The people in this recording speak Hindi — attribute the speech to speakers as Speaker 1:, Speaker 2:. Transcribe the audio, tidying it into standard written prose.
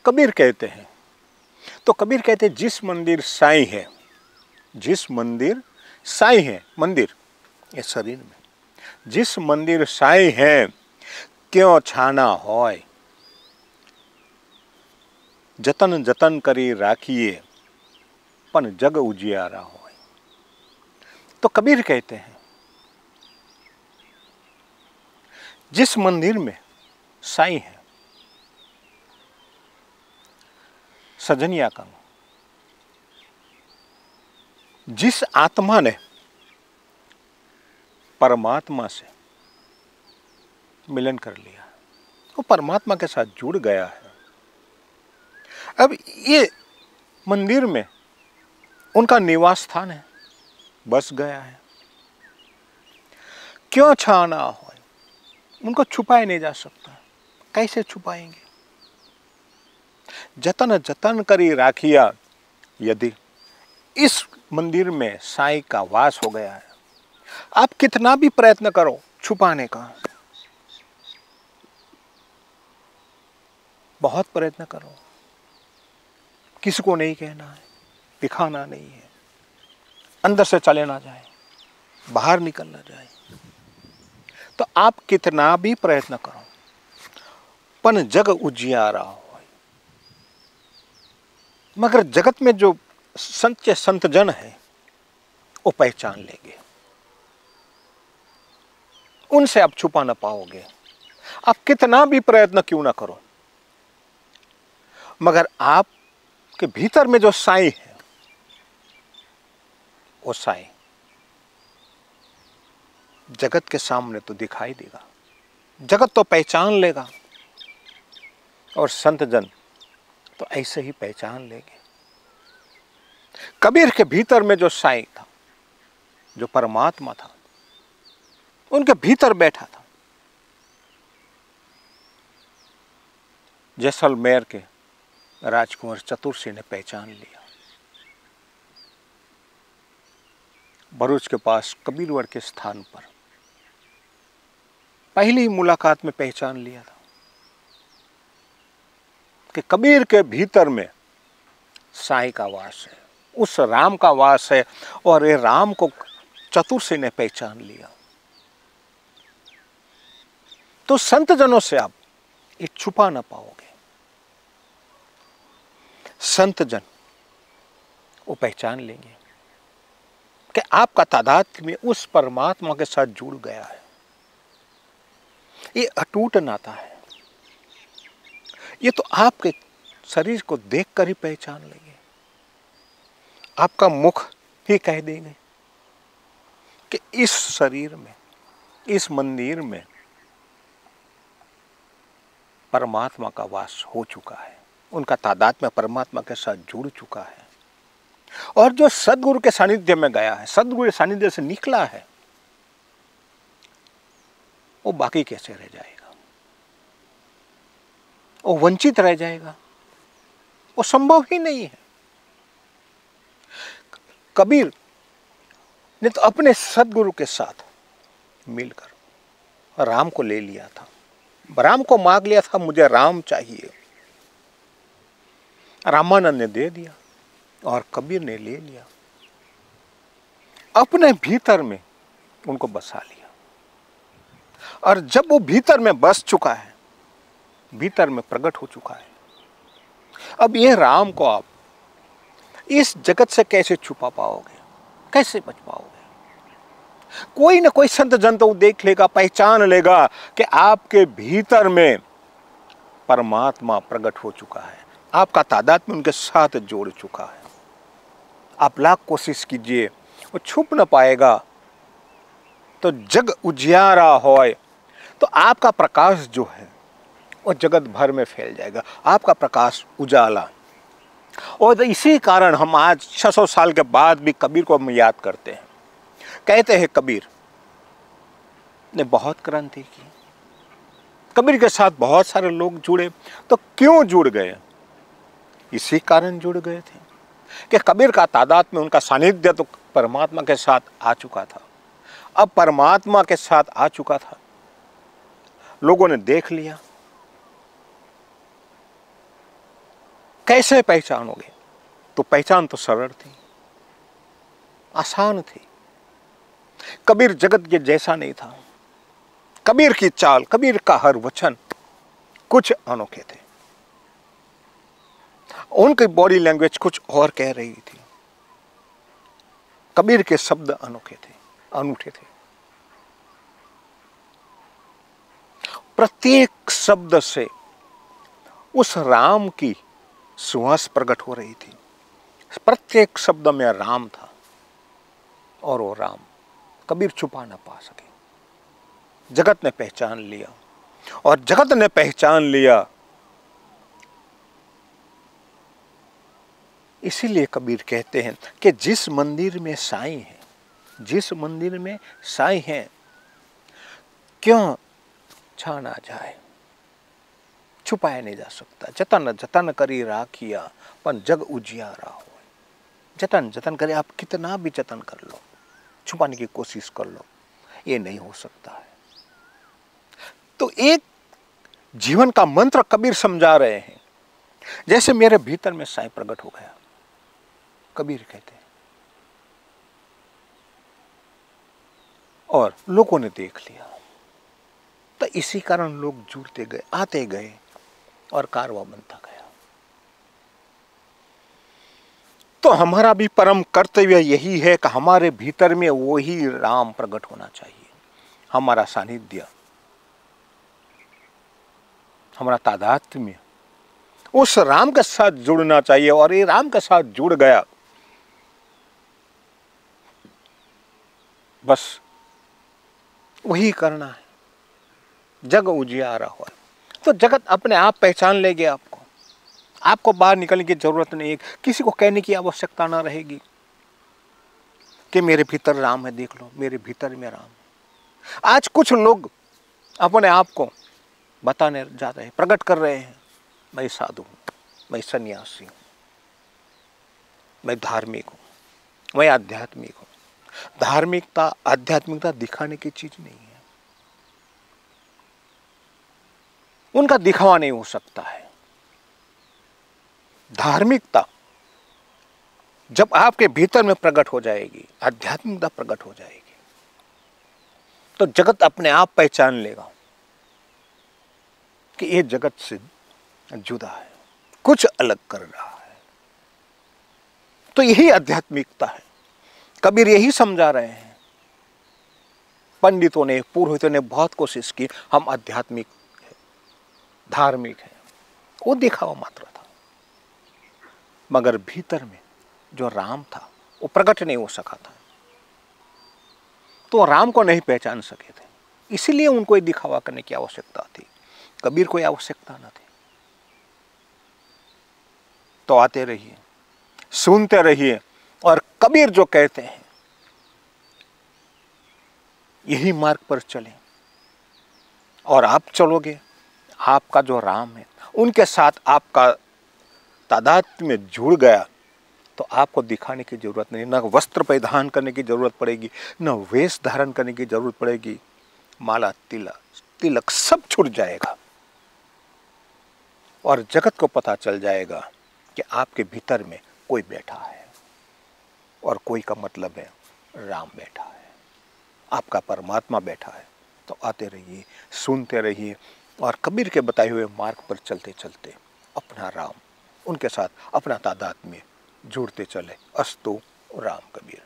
Speaker 1: कबीर कहते हैं। तो कबीर कहते हैं जिस मंदिर साईं है, जिस मंदिर साईं है, मंदिर ये शरीर में, जिस मंदिर साईं है क्यों छाना होय, जतन जतन करी राखिए पन जग उजियारा होय। तो कबीर कहते हैं जिस मंदिर में साईं है, सजनिया का, जिस आत्मा ने परमात्मा से मिलन कर लिया, वो परमात्मा के साथ जुड़ गया है। अब ये मंदिर में उनका निवास स्थान है, बस गया है। क्यों छाना हो, उनको छुपाया नहीं जा सकता। कैसे छुपाएंगे? जतन जतन करी राखिया, यदि इस मंदिर में साईं का वास हो गया है, आप कितना भी प्रयत्न करो छुपाने का, बहुत प्रयत्न करो, किसी को नहीं कहना है, दिखाना नहीं है, अंदर से चले ना जाए, बाहर निकल ना जाए, तो आप कितना भी प्रयत्न करो, पन जग उजियारा हो। मगर जगत में जो सच्चे संत जन है वो पहचान लेंगे, उनसे आप छुपा ना पाओगे, आप कितना भी प्रयत्न क्यों ना करो। मगर आपके भीतर में जो साईं है, वो साईं जगत के सामने तो दिखाई देगा, जगत तो पहचान लेगा, और संत जन तो ऐसे ही पहचान लेंगे। कबीर के भीतर में जो साईं था, जो परमात्मा था, उनके भीतर बैठा था। जैसलमेर के राजकुमार चतुर सिंह ने पहचान लिया, भरूच के पास कबीरवड़ के स्थान पर पहली मुलाकात में पहचान लिया था कि कबीर के भीतर में साईं का वास है, उस राम का वास है, और ये राम को चतुर सिंह ने पहचान लिया। तो संत जनों से आप ये छुपा ना पाओगे। संत जन वो पहचान लेंगे कि आपका तादात्म्य में उस परमात्मा के साथ जुड़ गया है। ये अटूट नाता है, ये तो आपके शरीर को देखकर ही पहचान लेंगे, आपका मुख ही कह देंगे कि इस शरीर में, इस मंदिर में परमात्मा का वास हो चुका है, उनका तादात्म्य परमात्मा के साथ जुड़ चुका है। और जो सदगुरु के सानिध्य में गया है, सदगुरु के सानिध्य से निकला है, वो बाकी कैसे रह जाएगा? वो वंचित रह जाएगा, वो संभव ही नहीं है। कबीर ने तो अपने सदगुरु के साथ मिलकर राम को ले लिया था, राम को मांग लिया था, मुझे राम चाहिए। रामानंद ने दे दिया और कबीर ने ले लिया, अपने भीतर में उनको बसा लिया। और जब वो भीतर में बस चुका है, भीतर में प्रकट हो चुका है, अब ये राम को आप इस जगत से कैसे छुपा पाओगे, कैसे बच पाओगे? कोई ना कोई संत जन तो देख लेगा, पहचान लेगा कि आपके भीतर में परमात्मा प्रकट हो चुका है, आपका तादात्म्य उनके साथ जोड़ चुका है। आप लाख कोशिश कीजिए, वो छुप ना पाएगा। तो जग उजियारा होय, तो आपका प्रकाश जो है वो जगत भर में फैल जाएगा, आपका प्रकाश उजाला। और इसी कारण हम आज 600 साल के बाद भी कबीर को हम याद करते हैं। कहते हैं कबीर ने बहुत क्रांति की, कबीर के साथ बहुत सारे लोग जुड़े। तो क्यों जुड़ गए? इसी कारण जुड़ गए थे कि कबीर का तादात्म्य, उनका सानिध्य तो परमात्मा के साथ आ चुका था। अब परमात्मा के साथ आ चुका था, लोगों ने देख लिया, कैसे पहचानोगे? तो पहचान तो सरल थी, आसान थी। कबीर जगत के जैसा नहीं था। कबीर की चाल, कबीर का हर वचन कुछ अनोखे थे। उनकी बॉडी लैंग्वेज कुछ और कह रही थी। कबीर के शब्द अनोखे थे, अनूठे थे। प्रत्येक शब्द से उस राम की सुवास प्रकट हो रही थी। प्रत्येक शब्द में राम था और वो राम कबीर छुपा ना पा सके। जगत ने पहचान लिया और जगत ने पहचान लिया। इसीलिए कबीर कहते हैं कि जिस मंदिर में साईं है, जिस मंदिर में साईं है, क्यों छाना जाए, छुपाया नहीं जा सकता। जतन जतन करी राखिया पर जग उजियारा हो। जतन जतन करे, आप कितना भी जतन कर लो, छुपाने की कोशिश कर लो, ये नहीं हो सकता है। तो एक जीवन का मंत्र कबीर समझा रहे हैं। जैसे मेरे भीतर में साईं प्रकट हो गया, कबीर कहते हैं, और लोगों ने देख लिया। तो इसी कारण लोग जुड़ते गए, आते गए और कारवां बनता गया। तो हमारा भी परम कर्तव्य यही है कि हमारे भीतर में वही राम प्रकट होना चाहिए। हमारा सानिध्य, हमारा तादात्म्य उस राम के साथ जुड़ना चाहिए। और ये राम के साथ जुड़ गया, बस वही करना है। जग उजियारा हो तो जगत अपने आप पहचान लेगी आपको। आपको बाहर निकलने की जरूरत नहीं है, किसी को कहने की आवश्यकता ना रहेगी कि मेरे भीतर राम है, देख लो मेरे भीतर में राम है। आज कुछ लोग अपने आप को बताने जा रहे हैं, प्रकट कर रहे हैं, मैं साधु हूं, मैं सन्यासी हूं, मैं धार्मिक हूं, मैं आध्यात्मिक हूं। धार्मिकता, आध्यात्मिकता दिखाने की चीज नहीं है। उनका दिखावा नहीं हो सकता है। धार्मिकता जब आपके भीतर में प्रकट हो जाएगी, आध्यात्मिकता प्रकट हो जाएगी, तो जगत अपने आप पहचान लेगा कि ये जगत से जुदा है, कुछ अलग कर रहा है। तो यही आध्यात्मिकता है। कबीर यही समझा रहे हैं। पंडितों ने, पुरोहितों ने बहुत कोशिश की, हम आध्यात्मिक है, धार्मिक है, वो दिखावा मात्र था। मगर भीतर में जो राम था वो प्रकट नहीं हो सका था। तो राम को नहीं पहचान सके थे, इसीलिए उनको दिखावा करने की आवश्यकता थी। कबीर कोई आवश्यकता न थी। तो आते रहिए, सुनते रहिए, और कबीर जो कहते हैं यही मार्ग पर चलें। और आप चलोगे, आपका जो राम है उनके साथ आपका तादात्म्य में जुड़ गया, तो आपको दिखाने की जरूरत नहीं, न वस्त्र परिधान करने की जरूरत पड़ेगी, न वेश धारण करने की जरूरत पड़ेगी। माला, तिलक सब छूट जाएगा और जगत को पता चल जाएगा कि आपके भीतर में कोई बैठा है, और कोई का मतलब है राम बैठा है, आपका परमात्मा बैठा है। तो आते रहिए, सुनते रहिए, और कबीर के बताए हुए मार्ग पर चलते चलते अपना राम, उनके साथ अपना तादात्म्य जुड़ते चले। अस्तु राम कबीर।